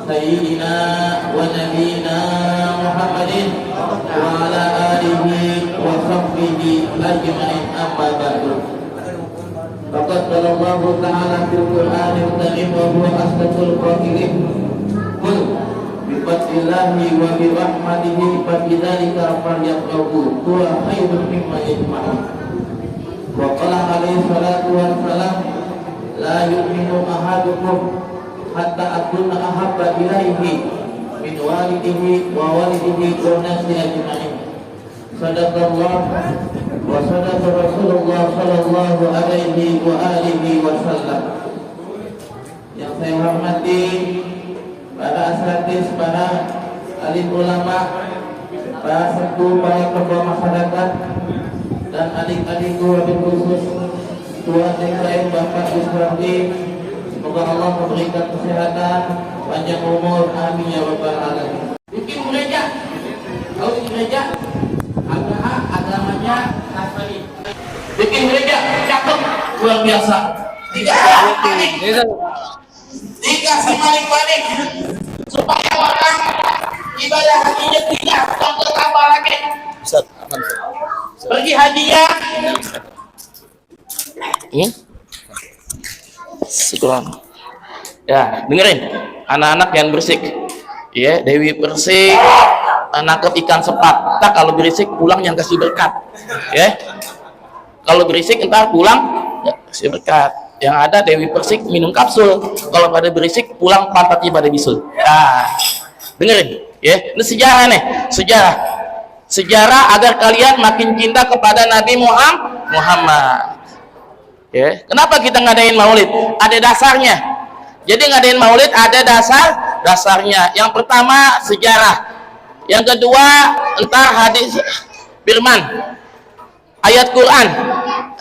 sayyidina wa nabiyina Muhammadin wa ala alihi wa sahbihi ajma'in, amma ba'du. Faqad qala Allah ta'ala fil Qur'anil Karim wa huwa asdaqul qailin. Qul bi fadlillahi wa bi rahmatihi fa bidzalika falyafrahu huwa khairun mimma yajma'un. Wa qala alaihi salatu wassalam, la yu'minu ahadukum hatta akuna ahabba ilaihi min walidihi wa walidihi wa nasi ajma'in. Sadaqallah wa sadaqa Rasulullah sallallahu alaihi wa alihi wasallam. Yang saya hormati para asatidz, para alim ulama, para sepuh, para tokoh masyarakat, dan adik-adikku wabil khusus Tuhan yang Bapak Iswati, semoga Allah memberikan kesehatan, panjang umur, amin ya rabbal alamin. Bikin gereja, kalau di gereja agamanya Nasrani. Bikin gereja, cakep, luar biasa. Tidak semaling-maling, supaya orang ibadah hajinya tidak tambah lagi. Pergi hajinya ini syukuran. Ya, dengerin anak-anak yang berisik. Ya, Dewi Persik nangkep ikan sepat. Tak, kalau berisik pulang yang kasih berkat. Ya. Kalau berisik entar pulang ya, kasih berkat. Yang ada Dewi Persik minum kapsul. Kalau pada berisik pulang pantatnya pada bisul. Ya. Dengerin, ya. Ini sejarah nih, sejarah agar kalian makin cinta kepada Nabi Muhammad. Ya, kenapa kita ngadain maulid? Ada dasarnya. Jadi ngadain maulid ada dasarnya. Yang pertama sejarah. Yang kedua entar hadis firman. Ayat Quran.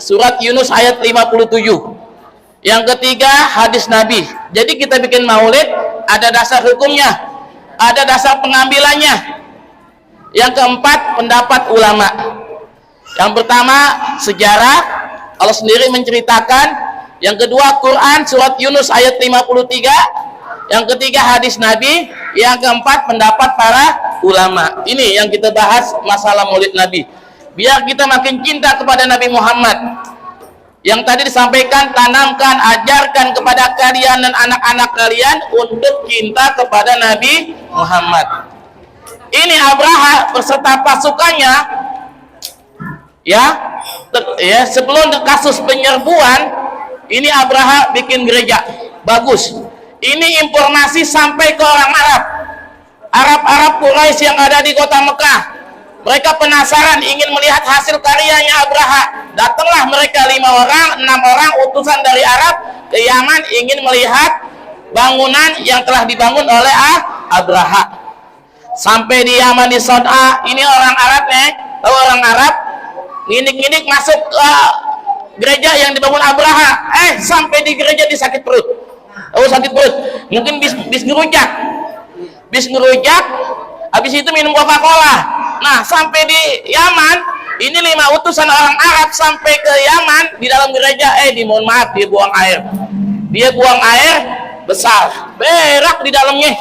Surat Yunus ayat 57. Yang ketiga hadis Nabi. Jadi kita bikin maulid ada dasar hukumnya. Ada dasar pengambilannya. Yang keempat pendapat ulama. Yang pertama sejarah, Allah sendiri menceritakan. Yang kedua Quran surat Yunus ayat 53. Yang ketiga hadis Nabi. Yang keempat pendapat para ulama. Ini yang kita bahas masalah maulid Nabi, biar kita makin cinta kepada Nabi Muhammad. Yang tadi disampaikan, tanamkan, ajarkan kepada kalian dan anak-anak kalian untuk cinta kepada Nabi Muhammad. Ini Abraha beserta pasukannya, ya sebelum kasus penyerbuan, ini Abraha bikin gereja bagus. Ini informasi sampai ke orang Arab Quraisy yang ada di kota Mekah. Mereka penasaran, ingin melihat hasil karyanya Abraha. Datanglah mereka 6 orang utusan dari Arab ke Yaman, ingin melihat bangunan yang telah dibangun oleh Abraha. Sampai di Yaman, di Son'a, ini orang Arab tahu orang Arab, nginik-nginik masuk ke gereja yang dibangun Abraha. Sampai di gereja sakit perut. Sakit perut. Mungkin bis ngerujak, habis itu minum Coca-Cola. Nah, sampai di Yaman, ini 5 utusan orang Arab sampai ke Yaman, di dalam gereja, dimohon maaf, dia buang air. Dia buang air besar, berak di dalamnya.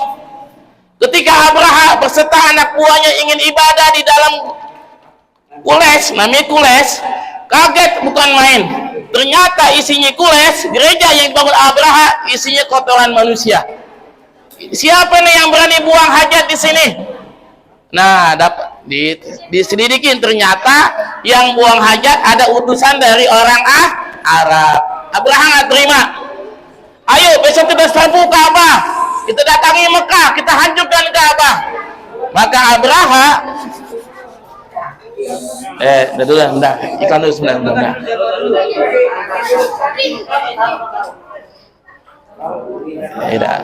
Ketika Abraha beserta anak buahnya ingin ibadah di dalam kules, namanya kules, kaget bukan main. Ternyata isinya kules, gereja yang dibangun Abraha isinya kotoran manusia. Siapa nih yang berani buang hajat di sini? Nah, dapat diselidikin, ternyata yang buang hajat ada utusan dari orang Arab. Abraha nggak terima. Ayo besok kita serbu Ka'bah, kita datangi Mekah, kita hancurkan Ka'bah. Maka Abraha udah dulu, bentar. Iklan dulu sebentar. Tidak.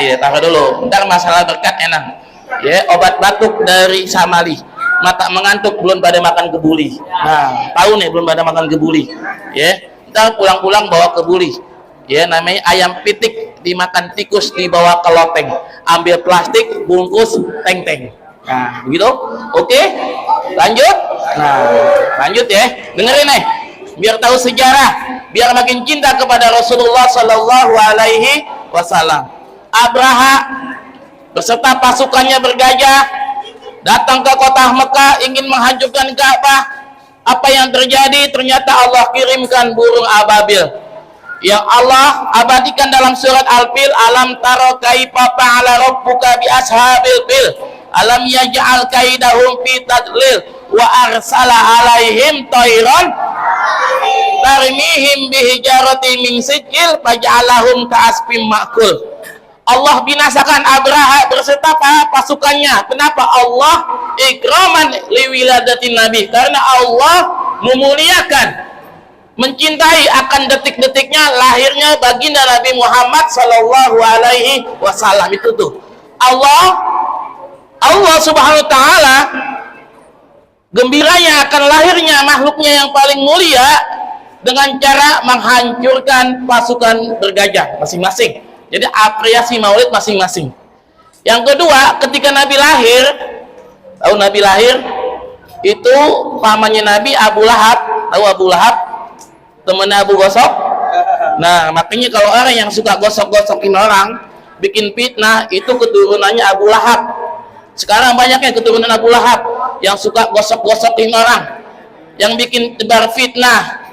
Ya taruh dulu. Bentar, masalah berkat enak. Ya, obat batuk dari Samali. Mata mengantuk, belum pada makan kebuli. Nah, tahu nih belum pada makan kebuli. Ya, ntar pulang-pulang bawa kebuli. Ya, namanya ayam pitik, dimakan tikus, dibawa ke loteng. Ambil plastik, bungkus teng-teng. Nah, begitu. Oke, lanjut. Nah, lanjut ya. Dengerin nih. biar tahu sejarah, biar makin cinta kepada Rasulullah Sallallahu Alaihi Wasallam. Abraha beserta pasukannya bergajah datang ke kota Mekah ingin menghancurkan Ka'bah. Apa yang terjadi? Ternyata Allah kirimkan burung ababil yang Allah abadikan dalam surat Al-Fil. Alam taro kaifa fa'ala rabbuka bi ashabil fil alam yaj'al kaidahum fi tadlil wa arsala alaihim tayran tarmihim bihijaratin min sijil faj'alahum ka'asfin ma'kul. Allah binasakan Abraha beserta para pasukannya. Kenapa? Allah ikraman liwiladatin Nabi, karena Allah memuliakan, mencintai akan detik-detiknya lahirnya baginda Nabi Muhammad Sallallahu Alaihi Wasallam. Itu tuh Allah Subhanahu Wa Taala gembiranya akan lahirnya makhluknya yang paling mulia dengan cara menghancurkan pasukan bergajah masing-masing. Jadi apresiasi maulid masing-masing. Yang kedua, ketika Nabi lahir, tahu Nabi lahir itu pamannya Nabi Abu Lahab. Tahu Abu Lahab? Temennya Abu Gosok. Nah, makanya kalau orang yang suka gosok-gosokin orang, bikin fitnah, itu keturunannya Abu Lahab. Sekarang banyaknya keturunan Abu Lahab yang suka gosok-gosokin orang, yang bikin tebar fitnah,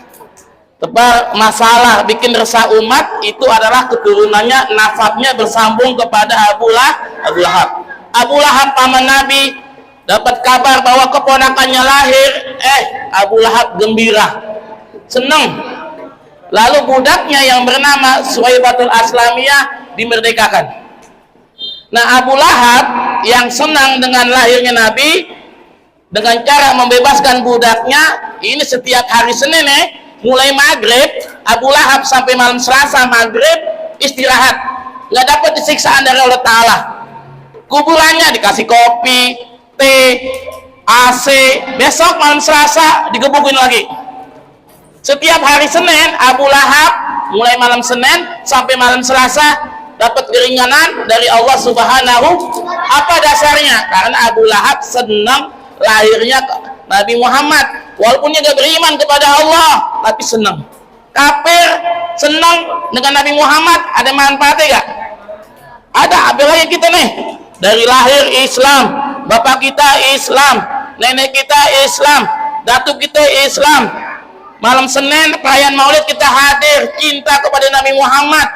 tebar masalah, bikin resah umat. Itu adalah keturunannya, nasabnya bersambung kepada Abu Lahab. Abu Lahab paman Nabi dapat kabar bahwa keponakannya lahir, Abu Lahab gembira, senang. Lalu budaknya yang bernama Suwaibatul Aslamiyah dimerdekakan. Nah, Abu Lahab yang senang dengan lahirnya Nabi, dengan cara membebaskan budaknya, ini setiap hari Senin mulai maghrib, Abu Lahab sampai malam Selasa maghrib istirahat, nggak dapat siksaan dari Allah Ta'ala. Kuburannya dikasih kopi, teh, AC. Besok malam Selasa digebukin lagi. Setiap hari Senin Abu Lahab mulai malam Senin sampai malam Selasa dapat keringanan dari Allah Subhanahu. Apa dasarnya? Karena Abu Lahab senang lahirnya Nabi Muhammad. Walaupun dia gak beriman kepada Allah, tapi senang. Kafir senang dengan Nabi Muhammad, ada manfaatnya gak? Ada. Apalagi kita nih, dari lahir Islam, bapak kita Islam, nenek kita Islam, datuk kita Islam. Malam Senin perayaan Maulid kita hadir, cinta kepada Nabi Muhammad.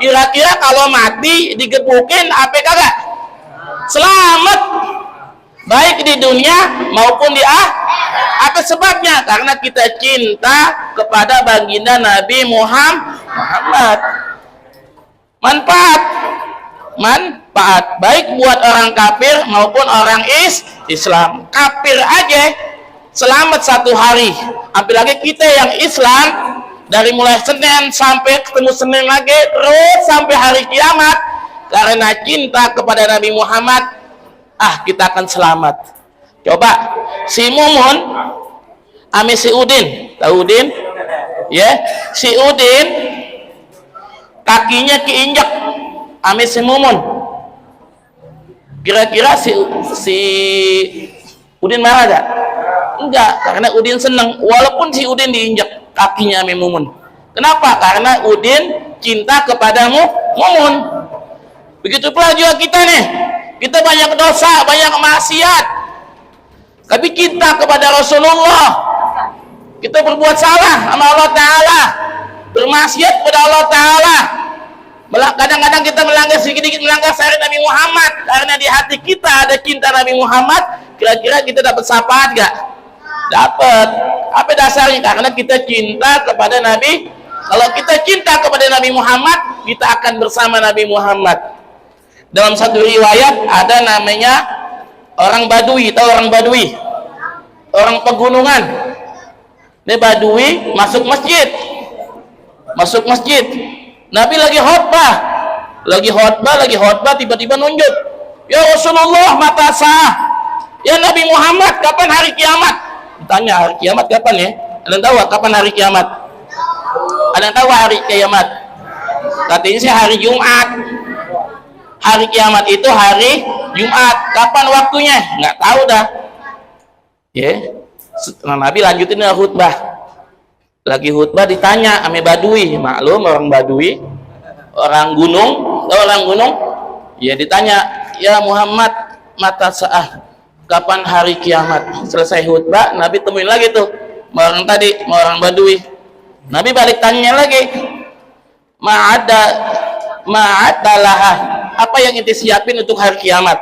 Kira-kira kalau mati digebukin apa kagak? Selamat, baik di dunia maupun di apa sebabnya? Karena kita cinta kepada baginda Nabi Muhammad. Manfaat baik buat orang kafir maupun orang Islam. Kafir aja selamat satu hari, apalagi kita yang Islam dari mulai Senin sampai ketemu Senin lagi terus sampai hari kiamat. Karena cinta kepada Nabi Muhammad, kita akan selamat. Coba si Mumun ame si Udin, tahu Udin? Ya, si Udin kakinya keinjak ame si Mumun. Kira-kira si Udin marah gak? Enggak, karena Udin senang walaupun si Udin diinjak kakinya ame Mumun. Kenapa? Karena Udin cinta kepada Mumun. Begitu pula juga kita nih. Kita banyak dosa, banyak maksiat, tapi cinta kepada Rasulullah. Kita berbuat salah sama Allah Ta'ala, bermaksiat kepada Allah Ta'ala. Kadang-kadang kita sedikit melanggar syariat Nabi Muhammad. Karena di hati kita ada cinta Nabi Muhammad. Kira-kira kita dapat syafaat gak? Dapat. Apa dasarnya? Karena kita cinta kepada Nabi. Kalau kita cinta kepada Nabi Muhammad, kita akan bersama Nabi Muhammad. Dalam satu riwayat ada namanya orang Badui. Tahu orang Badui? Orang pegunungan. Dia Badui masuk masjid. Nabi lagi khotbah, tiba-tiba nunjuk. Ya Rasulullah, mata sah. Ya Nabi Muhammad, kapan hari kiamat? Ditanya hari kiamat kapan ya? Ada yang tahu kapan hari kiamat? Ada yang tahu hari kiamat? Katanya sih hari Jumat. Hari kiamat itu hari Jumat. Kapan waktunya? Nggak tahu dah. Ya. Nabi lanjutin khutbah. Lagi khutbah ditanya ame Badui, maklum orang Badui, orang gunung, ya ditanya, ya Muhammad, mata sa'ah, kapan hari kiamat? Selesai khutbah, Nabi temuin lagi tuh orang tadi, orang Badui. Nabi balik tanya lagi, ma'adalah, apa yang ente siapin untuk hari kiamat?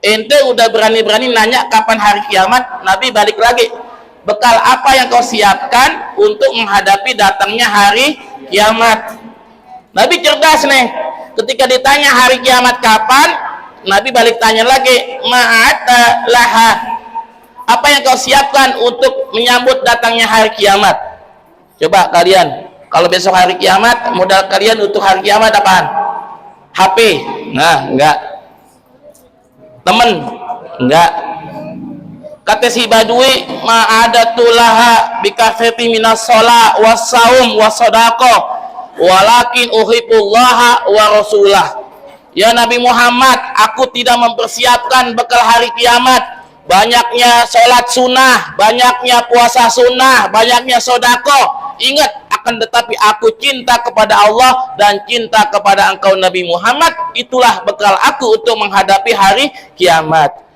Ente udah berani-berani nanya kapan hari kiamat, Nabi balik lagi, bekal apa yang kau siapkan untuk menghadapi datangnya hari kiamat? Nabi cerdas nih, ketika ditanya hari kiamat kapan, Nabi balik tanya lagi, ma'adalah, apa yang kau siapkan untuk menyambut datangnya hari kiamat? Coba kalian, kalau besok hari kiamat, modal kalian untuk hari kiamat apaan? HP? Nah, enggak. Temen? Enggak. Kata si Badui, ma'adatulaha bikafeti minas sholat wassaum wassodaqoh walakin uhibbullaha wa rasulah. Ya Nabi Muhammad, aku tidak mempersiapkan bekal hari kiamat, banyaknya sholat sunnah, banyaknya puasa sunnah, banyaknya sodako. Ingat, akan tetapi aku cinta kepada Allah dan cinta kepada engkau Nabi Muhammad. Itulah bekal aku untuk menghadapi hari kiamat.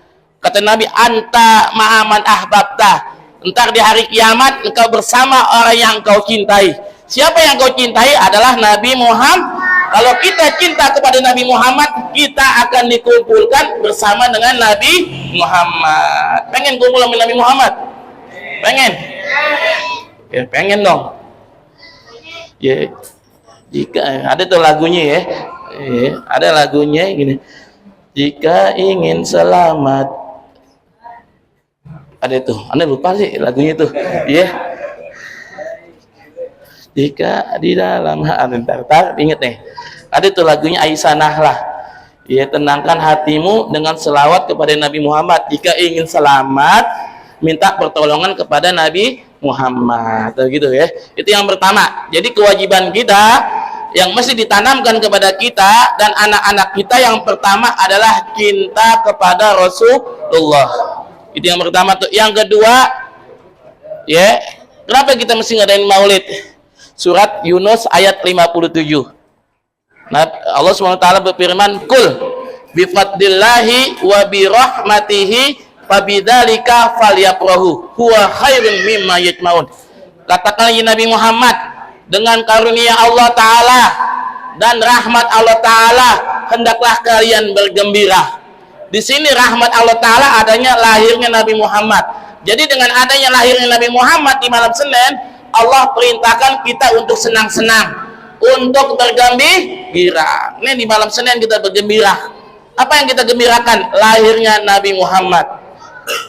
Kata Nabi, anta ma'aman ahbabta, entar di hari kiamat engkau bersama orang yang engkau cintai. Siapa yang kau cintai adalah Nabi Muhammad. Kalau kita cinta kepada Nabi Muhammad, kita akan dikumpulkan bersama dengan Nabi Muhammad. Pengen kumpul sama Nabi Muhammad? Pengen? Ya, pengen dong. Ya, jika ada tuh lagunya ya, ada lagunya gini. Jika ingin selamat, ada tuh. Anda lupa sih lagunya tuh, ya. Jika di dalam ntar inget nih, ada tuh lagunya Aisyah Nahlah, ya, tenangkan hatimu dengan selawat kepada Nabi Muhammad. Jika ingin selamat, minta pertolongan kepada Nabi Muhammad, gitu ya. Itu yang pertama. Jadi kewajiban kita yang mesti ditanamkan kepada kita dan anak-anak kita yang pertama adalah cinta kepada Rasulullah. Itu yang pertama tuh. Yang kedua, ya, kenapa kita mesti ngadain maulid? Surat Yunus ayat 57. Nah, Allah SWT berfirman, kul bifadlillahi wa birahmatihi fabidzalika falyafrahu huwa khairun mimma yajmaun. Katakanlah ya Nabi Muhammad, dengan karunia Allah Ta'ala dan rahmat Allah Ta'ala hendaklah kalian bergembira. Di sini rahmat Allah Ta'ala adanya lahirnya Nabi Muhammad. Jadi dengan adanya lahirnya Nabi Muhammad di malam Senin, Allah perintahkan kita untuk senang-senang, untuk bergembira. Ini di malam Senin kita bergembira. Apa yang kita gembirakan? Lahirnya Nabi Muhammad.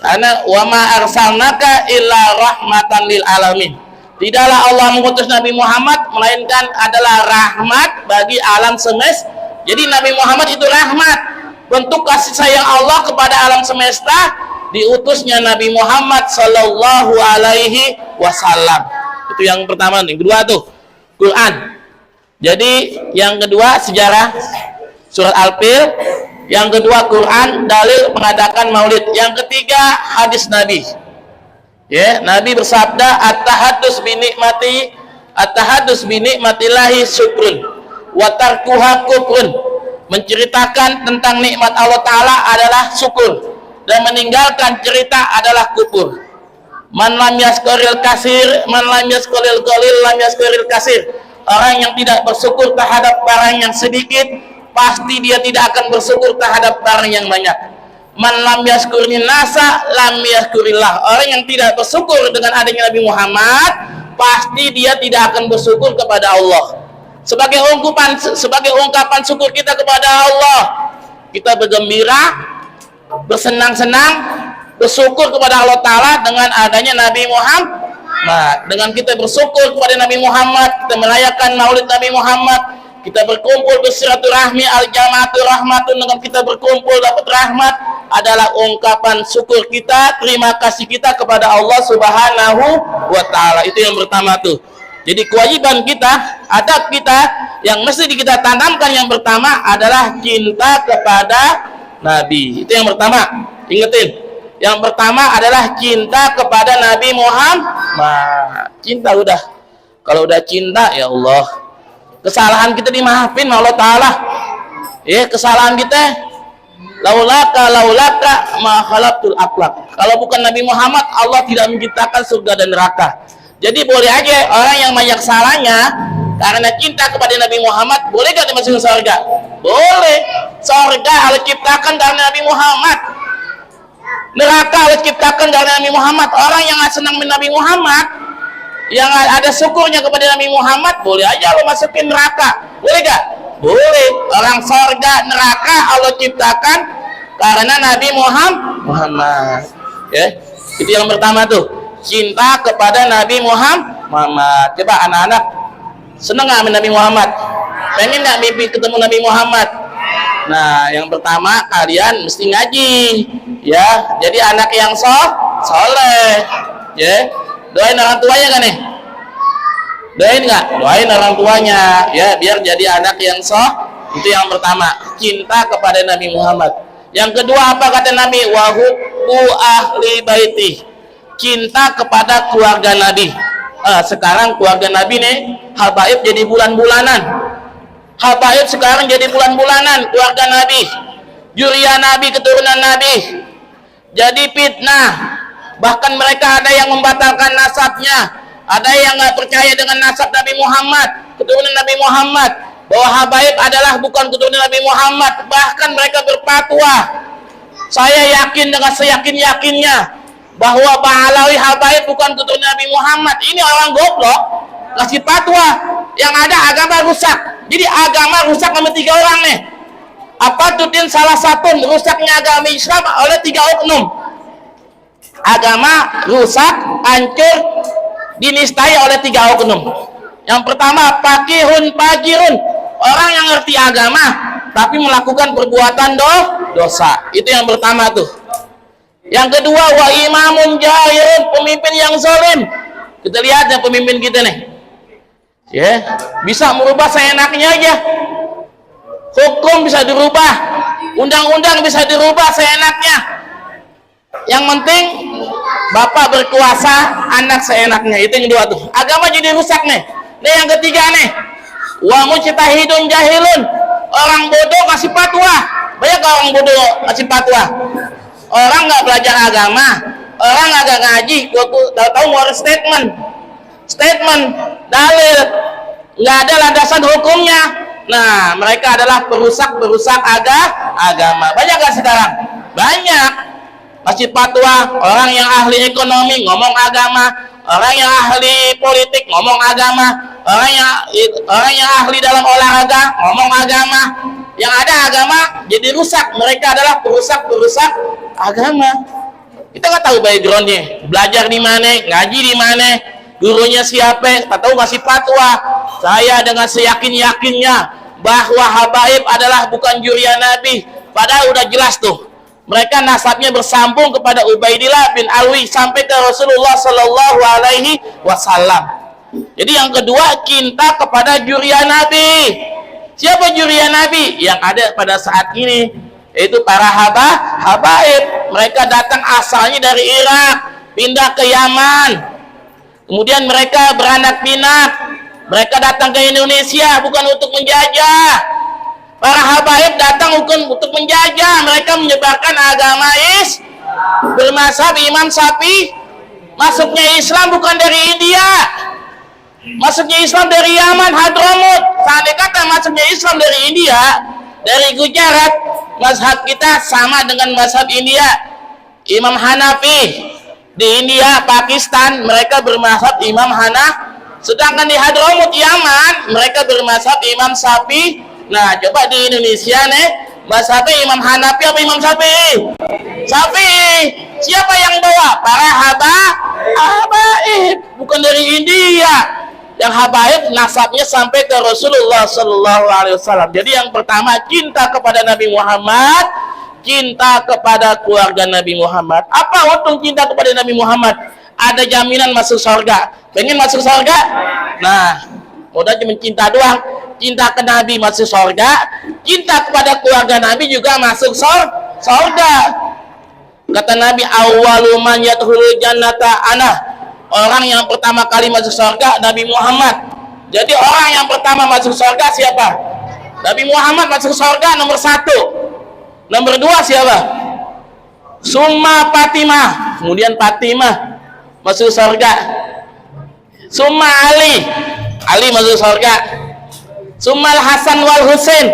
Karena wa ma arsalnaka illa rahmatan lil alamin. Tidaklah Allah mengutus Nabi Muhammad melainkan adalah rahmat bagi alam semesta. Jadi Nabi Muhammad itu rahmat, bentuk kasih sayang Allah kepada alam semesta. Diutusnya Nabi Muhammad sallallahu alaihi wasallam. Itu yang pertama nih. Kedua tuh Quran. Jadi yang kedua sejarah surat Al-Fil, yang kedua Quran, dalil mengadakan maulid. Yang ketiga hadis Nabi. Ya, Nabi bersabda, at-tahaddus bi nikmatillahi syukrun wa tarkuha kufrun. Menceritakan tentang nikmat Allah Ta'ala adalah syukur, dan meninggalkan cerita adalah kufur. Man lam yaskuril kasir, man lam yaskuril qalil, lam yaskuril kasir. Orang yang tidak bersyukur terhadap barang yang sedikit, pasti dia tidak akan bersyukur terhadap barang yang banyak. Man lam yaskurin nasa, lam yaskurillah. Orang yang tidak bersyukur dengan adanya Nabi Muhammad, pasti dia tidak akan bersyukur kepada Allah. Sebagai ungkapan syukur kita kepada Allah, kita bergembira, bersenang-senang, bersyukur kepada Allah Ta'ala dengan adanya Nabi Muhammad. Nah, dengan kita bersyukur kepada Nabi Muhammad, kita merayakan maulid Nabi Muhammad, kita berkumpul bersilaturahmi, al-jama'atu rahmatun, dengan kita berkumpul dapat rahmat, adalah ungkapan syukur kita, terima kasih kita kepada Allah Subhanahu wa Ta'ala. Itu yang pertama tuh. Jadi kewajiban kita, adab kita yang mesti kita tanamkan yang pertama adalah cinta kepada Nabi. Itu yang pertama. Ingetin. Yang pertama adalah cinta kepada Nabi Muhammad. Cinta udah. Kalau udah cinta, ya Allah, kesalahan kita dimaafin Allah Ta'ala. Ya, kesalahan kita, laulaka ma khalaqtul akhlaq. Kalau bukan Nabi Muhammad, Allah tidak menciptakan surga dan neraka. Jadi boleh aja orang yang banyak salahnya karena cinta kepada Nabi Muhammad, boleh gak dimasukin surga? Boleh. Surga Allah ciptakan karena Nabi Muhammad, neraka Allah ciptakan karena Nabi Muhammad. Orang yang gak senang dengan Nabi Muhammad, yang ada syukurnya kepada Nabi Muhammad, boleh aja Allah masukin neraka. Boleh gak? Boleh. Orang surga, neraka Allah ciptakan karena Nabi Muhammad. Ya, itu yang pertama tuh, cinta kepada Nabi Muhammad. Coba anak-anak seneng gak sama Nabi Muhammad? Pengen gak mimpi ketemu Nabi Muhammad? Nah, yang pertama kalian mesti ngaji, ya. Jadi anak yang soleh, ya. Doain orang tuanya kan nih? Doain nggak? Doain orang tuanya, ya, biar jadi anak yang itu yang pertama, cinta kepada Nabi Muhammad. Yang kedua apa kata Nabi? Wa hubbu ahli baiti, cinta kepada keluarga Nabi. Sekarang keluarga Nabi nih habaib jadi bulan-bulanan. Habaib sekarang jadi bulan-bulanan keluarga Nabi. Juriya Nabi, keturunan Nabi. Jadi fitnah. Bahkan mereka ada yang membatalkan nasabnya, ada yang nggak percaya dengan nasab Nabi Muhammad, keturunan Nabi Muhammad, bahwa habaib adalah bukan keturunan Nabi Muhammad. Bahkan mereka berfatwa, saya yakin dengan seyakin-yakinnya bahwa Ba'alawi habaib bukan keturunan Nabi Muhammad. Ini orang goblok kasih fatwa, yang ada agama rusak. Jadi agama rusak sama 3 orang nih. Apa tuh salah satu rusaknya agama Islam oleh 3 oknum. Agama rusak, hancur, dinistai oleh 3 oknum. Yang pertama, fakihun fajirun, orang yang ngerti agama tapi melakukan perbuatan dosa. Itu yang pertama tuh. Yang kedua, wa imamun jahilun, pemimpin yang zalim. Kita lihat ya pemimpin kita nih, ya, bisa merubah seenaknya aja. Hukum bisa dirubah, undang-undang bisa dirubah seenaknya. Yang penting bapak berkuasa, anak seenaknya. Itu yang kedua tuh. Agama jadi rusak nih. Nih yang ketiga nih, wa mujtahidun jahilun, orang bodoh kasih fatwa. Banyak orang bodoh kasih fatwa. Orang nggak belajar agama, orang nggak ngaji, tahu mau statement dalil, nggak ada landasan hukumnya. Nah, mereka adalah perusak agama. Banyak nggak sekarang? Banyak. Masjid fatwa, orang yang ahli ekonomi ngomong agama, orang yang ahli politik ngomong agama, orang yang ahli dalam olahraga ngomong agama. Yang ada agama jadi rusak. Mereka adalah perusak agama. Kita nggak tahu backgroundnya, belajar di mana, ngaji di mana, gurunya siapa, tak tahu ngasih fatwa. Saya dengan seyakin-yakinnya bahwa habaib adalah bukan juriya Nabi. Padahal udah jelas tuh. Mereka nasabnya bersambung kepada Ubaidillah bin Alwi sampai ke Rasulullah Sallallahu Alaihi Wasallam. Jadi yang kedua, cinta kepada juriya Nabi. Siapa juriya Nabi? Yang ada pada saat ini, yaitu para habaib. Mereka datang asalnya dari Irak, pindah ke Yaman. Kemudian mereka beranak pinak. Mereka datang ke Indonesia bukan untuk menjajah. Para habaib datang untuk menjajah. Mereka menyebarkan agama bermazhab Imam Syafi'i. Masuknya Islam bukan dari India, masuknya Islam dari Yaman, Hadramut. Seandainya kata masuknya Islam dari India, dari Gujarat, mazhab kita sama dengan mazhab India. Imam Hanafi di India, Pakistan, mereka bermazhab Imam Hanafi. Sedangkan di Hadramut, Yaman, mereka bermazhab Imam Syafi'i. Nah, coba di Indonesia nih, mazhabnya Imam Hanafi apa Imam Syafi'i? Syafi'i. Siapa yang bawa? Para habaib, bukan dari India. Yang habaib nasabnya sampai ke Rasulullah Sallallahu Alaihi Wasallam. Jadi yang pertama, cinta kepada Nabi Muhammad, cinta kepada keluarga Nabi Muhammad. Apa untung cinta kepada Nabi Muhammad? Ada jaminan masuk surga. Pengen masuk surga? Nah, udah cuma cinta doang. Cinta ke Nabi masuk surga, cinta kepada keluarga Nabi juga masuk surga. Kata Nabi, awwalu man yadkhulul jannata ana, orang yang pertama kali masuk surga Nabi Muhammad. Jadi orang yang pertama masuk surga siapa? Nabi Muhammad masuk surga nomor 1. Nomor 2 siapa? Summa Fatimah. Kemudian Fatimah masuk surga. Summa Ali masuk surga. Summa Hasan wal Husain.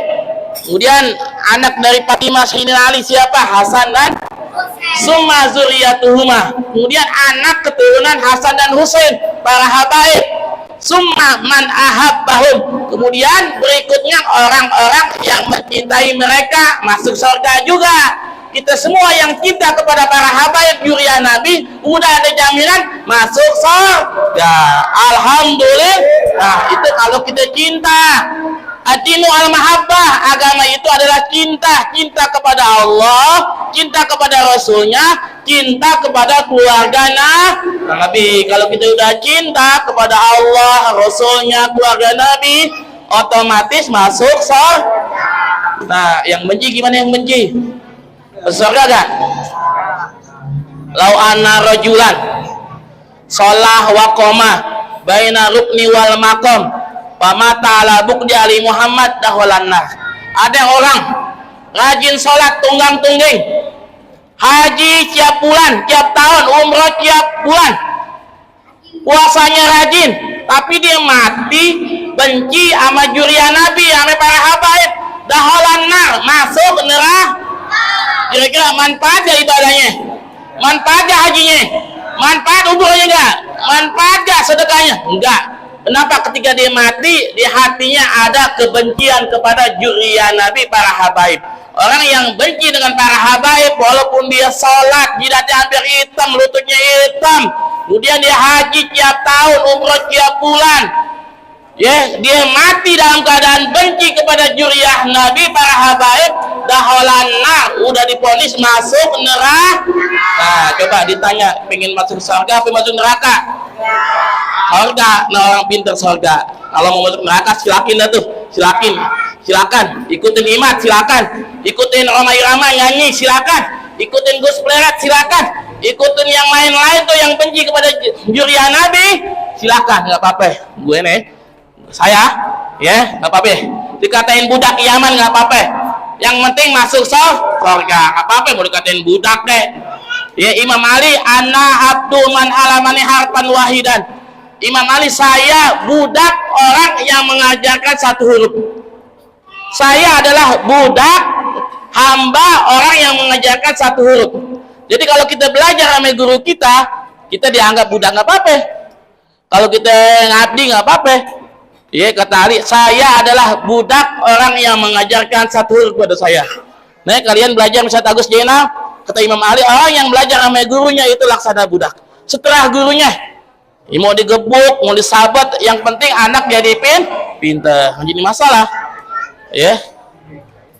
Kemudian anak dari Fatimah Sayyidina Ali siapa? Hasan dan Summa zuriyatuhuma. Kemudian anak keturunan Hasan dan Husain, para habaib. Summa man ahabbahum. Kemudian berikutnya orang-orang yang mencintai mereka masuk surga juga. Kita semua yang cinta kepada para habaib juriya Nabi udah ada jaminan masuk surga. Alhamdulillah. Nah, itu kalau kita cinta. Adinu al-mahabbah, agama itu adalah cinta kepada Allah, cinta kepada Rasulnya, cinta kepada keluarga Nabi. Kalau kita udah cinta kepada Allah, Rasulnya, keluarga Nabi, otomatis masuk surga. Nah, yang benci gimana yang benci? Surga gak? Lau anna rajulan sholah wa qoma baina rukni wal maqam pamata ala bukdi ali Muhammad dahwalanna. Ada orang rajin sholat tunggang-tungging, haji tiap bulan, tiap tahun, umroh tiap bulan, puasanya rajin, tapi dia mati benci sama juriya Nabi, sama para habaib, dahwalanna, masuk neraka. Kira-kira manfaat gak ibadahnya? Manfaat gak hajinya? Manfaat umrohnya enggak? Manfaat gak sedekahnya? Enggak. Kenapa? Ketika dia mati, di hatinya ada kebencian kepada juriya Nabi, para habaib. Orang yang benci dengan para habaib, walaupun dia sholat, jidatnya hampir hitam, lututnya hitam, kemudian dia haji tiap tahun, umroh tiap bulan, ya, dia mati dalam keadaan benci kepada juriyah Nabi, para habaib, dahwalanna, udah diponis masuk neraka. Nah, coba ditanya, pengen masuk surga apa masuk neraka? Surga. Nah, orang pintar surga. Kalau mau masuk neraka silakin dah tuh, silakan ikutin imat, silakan ikutin Roma Irama nyanyi, silakan ikutin Gus Pleret, silakan ikutin yang lain-lain tuh yang benci kepada juriyah Nabi, silakan, nggak apa-apa. Gue nih, saya ya nggak apa-apa, dikatain budak Yaman nggak apa-apa, yang penting masuk surga, nggak apa-apa mau dikatain budak deh. Ya, Imam Ali, ana abdu man alamani harfan wahidan. Imam Ali, saya budak orang yang mengajarkan satu huruf. Saya adalah budak hamba orang yang mengajarkan satu huruf. Jadi kalau kita belajar sama guru kita dianggap budak nggak apa-apa. Kalau kita ngabdi nggak apa-apa. Ya, kata Ali, saya adalah budak orang yang mengajarkan satu huruf kepada saya. Nah, kalian belajar Ustaz Agus Jainal, kata Imam Ali, orang yang belajar sama gurunya itu laksana budak. Setelah gurunya, mau digebuk, mau disabet, yang penting anak jadi pintar. Jadi masalah, ya.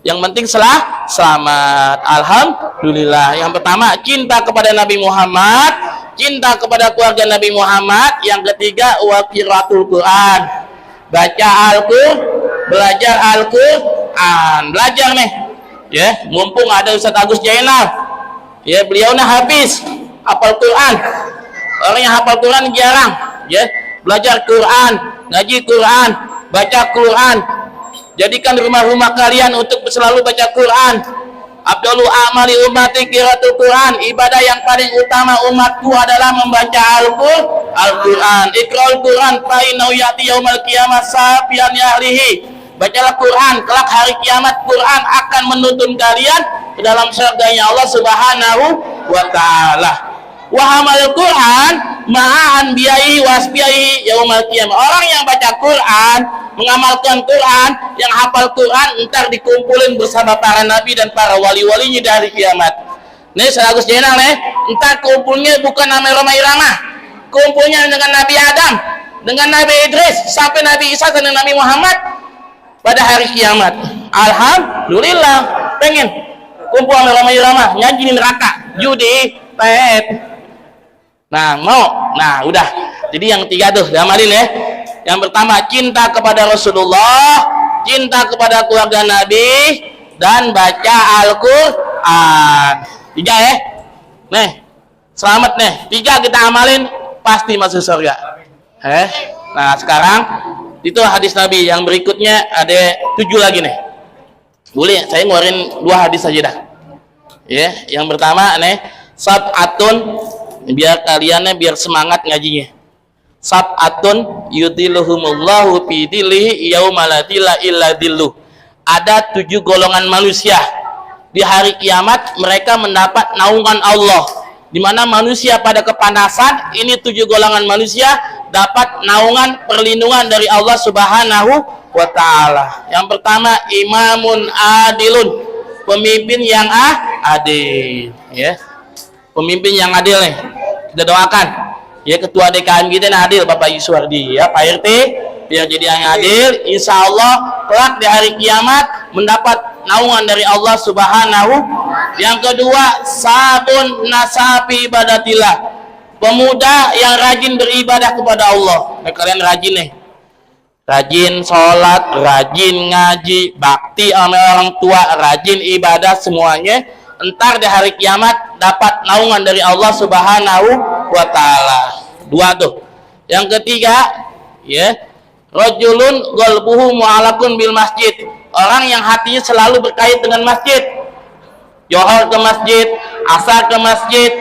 Yang penting selamat. Alhamdulillah. Yang pertama, cinta kepada Nabi Muhammad, cinta kepada keluarga Nabi Muhammad. Yang ketiga, wa qiraatul Quran. Baca Al-Quran, belajar Al-Quran, belajar nih, ya. Mumpung ada Ustaz Agus Jainal, ya, beliau habis hafal Quran. Orang yang hafal Quran jarang, ya. Belajar Quran, ngaji Quran, baca Quran. Jadikan rumah-rumah kalian untuk selalu baca Quran. Abdullu amali ummati qiraatul Quran. Ibadah yang paling utama umatku adalah membaca Al-Quran. Iqra'ul Quran fa innahu ya'ti yaumal qiyamah safiyan ahlihi. Bacalah Quran, kelak hari kiamat Quran akan menuntun kalian ke dalam surganya Allah Subhanahu wa taala. Wa hamal Quran ma'an biyahi wasbiyahi yaumal qiyamah. Orang yang baca Quran, mengamalkan Quran, yang hafal Quran, ntar dikumpulin bersama para nabi dan para wali-walinya dari kiamat. Nih, Ustaz Agus Jainal nih, ntar kumpulnya bukan nama Roma Irama, kumpulnya dengan Nabi Adam, dengan Nabi Idris, sampai Nabi Isa dan Nabi Muhammad pada hari kiamat. Alhamdulillah. Pengen kumpul sama Roma Irama, nyanyi di neraka, judi, pet. Nah, mau? Nah, udah. Jadi yang tiga tuh, diamalin ya. Yang pertama, cinta kepada Rasulullah, cinta kepada keluarga Nabi, dan baca Al-Quran. 3 ya. Nih, selamat nih. 3 kita amalin, pasti masuk surga. Nah sekarang itu hadis Nabi. Yang berikutnya ada 7 lagi nih. Boleh saya ngeluarin 2 hadis saja dah. Ya, yang pertama nih sab'atun, biar kaliannya biar semangat ngajinya. Sab'atun yudilluhumullahu fi dhillihi yauma la dhilla illa dhilluh. Ada 7 golongan manusia di hari kiamat, mereka mendapat naungan Allah. Di mana manusia pada kepanasan, ini 7 golongan manusia dapat naungan perlindungan dari Allah Subhanahu wa ta'ala. Yang pertama, imamun adilun, pemimpin yang adil, ya. Pemimpin yang adil nih. Kita doakan ya ketua DKM kita yang adil, Bapak Yuswardi, ya Pak RT, biar jadi yang adil. Insya Allah kelak di hari kiamat mendapat naungan dari Allah Subhanahu. Yang kedua, sabun nasapi ibadatillah, pemuda yang rajin beribadah kepada Allah. Nah, kalian rajin nih, rajin sholat, rajin ngaji, bakti sama orang tua, rajin ibadah semuanya. Entar di hari kiamat dapat naungan dari Allah Subhanahu wa ta'ala. 2 tuh. Yang ketiga, ya, rajulun qalbuhu mu'allaqun bil masjid, orang yang hatinya selalu berkait dengan masjid. Johor ke masjid, asar ke masjid,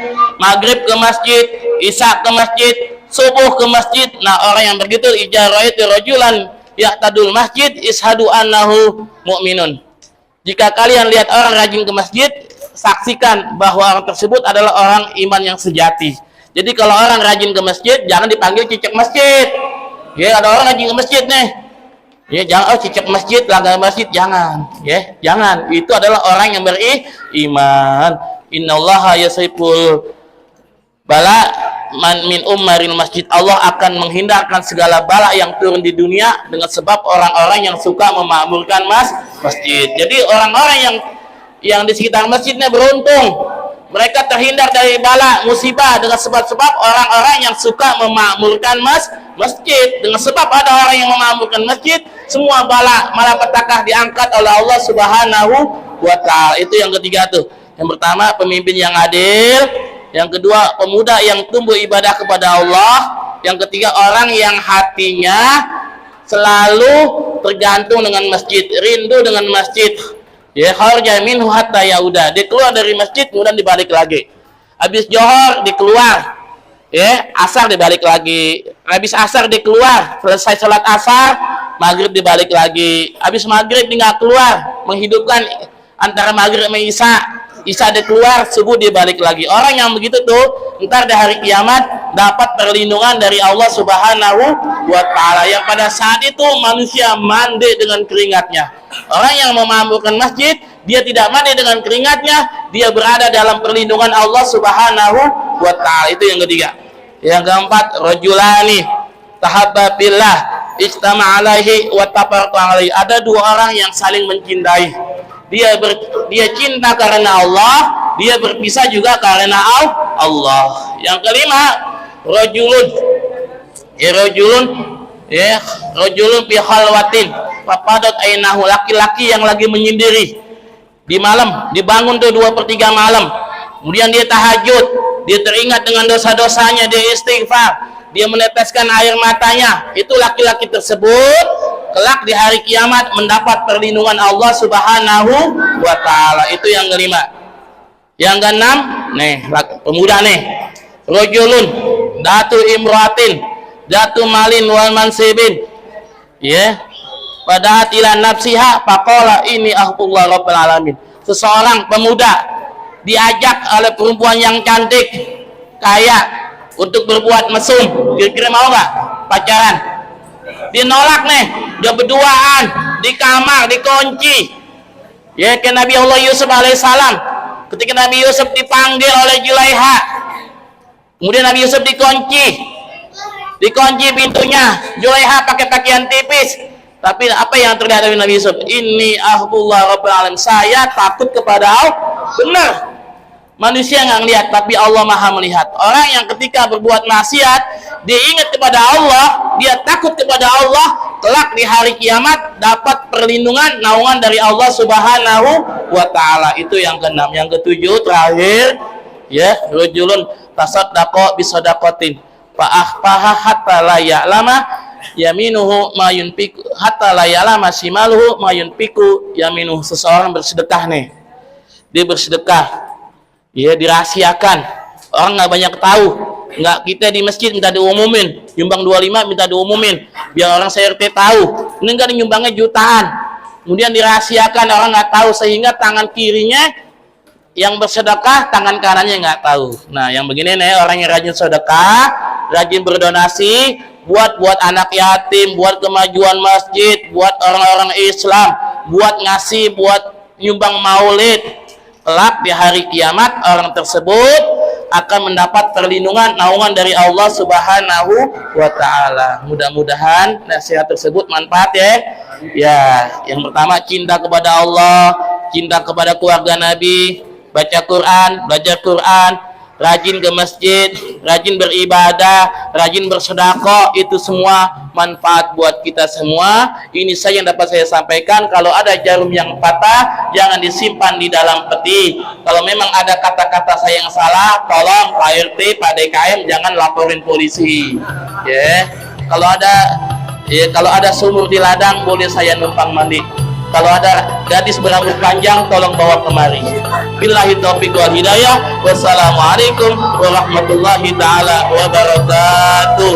maghrib ke masjid, isya ke masjid, subuh ke masjid. Nah, orang yang begitu ijaraitu rajulan ya'tadul masjid ishadu annahu mu'minun. Jika kalian lihat orang rajin ke masjid, saksikan bahwa orang tersebut adalah orang iman yang sejati. Jadi kalau orang rajin ke masjid, jangan dipanggil cicak masjid. Ya, ada orang rajin ke masjid nih, ya jangan cicak masjid, langgar masjid, jangan. Ya, jangan. Itu adalah orang yang beriman. Innallaha yasiful bala man min ummaril masjid. Allah akan menghindarkan segala bala yang turun di dunia dengan sebab orang-orang yang suka memakmurkan masjid. Jadi orang-orang yang di sekitar masjidnya beruntung, mereka terhindar dari bala musibah dengan sebab-sebab orang-orang yang suka memakmurkan masjid. Dengan sebab ada orang yang memakmurkan masjid, semua bala malapetaka diangkat oleh Allah Subhanahu wa ta'ala. Itu yang ketiga tuh. Yang pertama, pemimpin yang adil. Yang kedua, pemuda yang tumbuh ibadah kepada Allah. Yang ketiga, orang yang hatinya selalu tergantung dengan masjid, rindu dengan masjid. Ya, kharja minhu hatta yauda, dia keluar dari masjid kemudian dibalik lagi. Habis johor dikeluar, ya, asar dibalik lagi. Habis asar dikeluar, selesai salat asar, maghrib dibalik lagi. Habis maghrib dia nggak keluar, menghidupkan antara maghrib sama isya dia keluar, subuh dia balik lagi. Orang yang begitu tuh ntar di hari kiamat dapat perlindungan dari Allah Subhanahu wa ta'ala, yang pada saat itu manusia mandi dengan keringatnya. Orang yang memampukan masjid, dia tidak mandi dengan keringatnya, dia berada dalam perlindungan Allah Subhanahu wa ta'ala. Itu yang ketiga. Yang keempat, rajulani tahabba billah ijtama alaihi wa tafarraqa alaihi. Ada 2 orang yang saling mencintai. Dia cinta karena Allah, dia berpisah juga karena Allah. Yang kelima, rajulun fi khalwatin fapadat ainahu, laki-laki yang lagi menyendiri di malam, dibangun tuh 2/3 malam, kemudian dia tahajud, dia teringat dengan dosa-dosanya, dia istighfar, dia meneteskan air matanya. Itu laki-laki tersebut kelak di hari kiamat mendapat perlindungan Allah Subhanahu wa ta'ala. Itu yang kelima. Yang keenam, nih pemuda nih, rajulun datu imratin datu malin wal mansibin, ya, pada ila nafsiha faqala ini ahbullah rabbil alamin. Seseorang pemuda diajak oleh perempuan yang cantik, kaya, untuk berbuat mesum. Kira-kira mau nggak pacaran? Dia nolak nih, dia berduaan di kamar, dikunci. Ya, ke Nabi Allah Yusuf alaihissalam, ketika Nabi Yusuf dipanggil oleh Julaiha, kemudian Nabi Yusuf dikunci pintunya. Julaiha pakai pakaian tipis, tapi apa yang terlihat dari Nabi Yusuf? Ini ahbullah rabbil alamin, saya takut kepada Allah. Benar, manusia nggak ngelihat, tapi Allah maha melihat. Orang yang ketika berbuat maksiat, dia ingat kepada Allah, dia takut kepada Allah, kelak di hari kiamat dapat perlindungan, naungan dari Allah Subhanahu wa ta'ala. Itu yang keenam. Yang ketujuh terakhir, ya, rajulun tasaddaqa bisadaqatin fa akhfaha hatta la ya'lama yaminuhu ma yunfiqu hatta la ya'lama shimaluhu ma yunfiqu yaminuhu. Seseorang bersedekah nih, dia bersedekah, ya dirahasiakan, orang nggak banyak tahu, nggak kita di masjid minta diumumin, nyumbang 25 minta diumumin biar orang CRT tahu, ini kan nyumbangnya jutaan, kemudian dirahasiakan, orang nggak tahu, sehingga tangan kirinya yang bersedekah, tangan kanannya nggak tahu. Nah yang begini nih, orang yang rajin sedekah, rajin berdonasi, buat anak yatim, buat kemajuan masjid, buat orang-orang Islam, buat ngasih, buat nyumbang maulid, kelak di hari kiamat orang tersebut akan mendapat perlindungan, naungan dari Allah Subhanahu wa Ta'ala. Mudah-mudahan nasihat tersebut manfaat ya. Ya, yang pertama cinta kepada Allah, cinta kepada keluarga Nabi, baca Quran, belajar Quran, rajin ke masjid, rajin beribadah, rajin bersedekah, itu semua manfaat buat kita semua. Ini saja yang dapat saya sampaikan. Kalau ada jarum yang patah, jangan disimpan di dalam peti. Kalau memang ada kata-kata saya yang salah, tolong Pak RT, Pak DKM jangan laporin polisi. Ya. Kalau ada sumur di ladang, boleh saya numpang mandi. Kalau ada gadis berambut panjang, tolong bawa kemari. Billahi taufiq wal hidayah. Wassalamualaikum warahmatullahi taala wabarakatuh.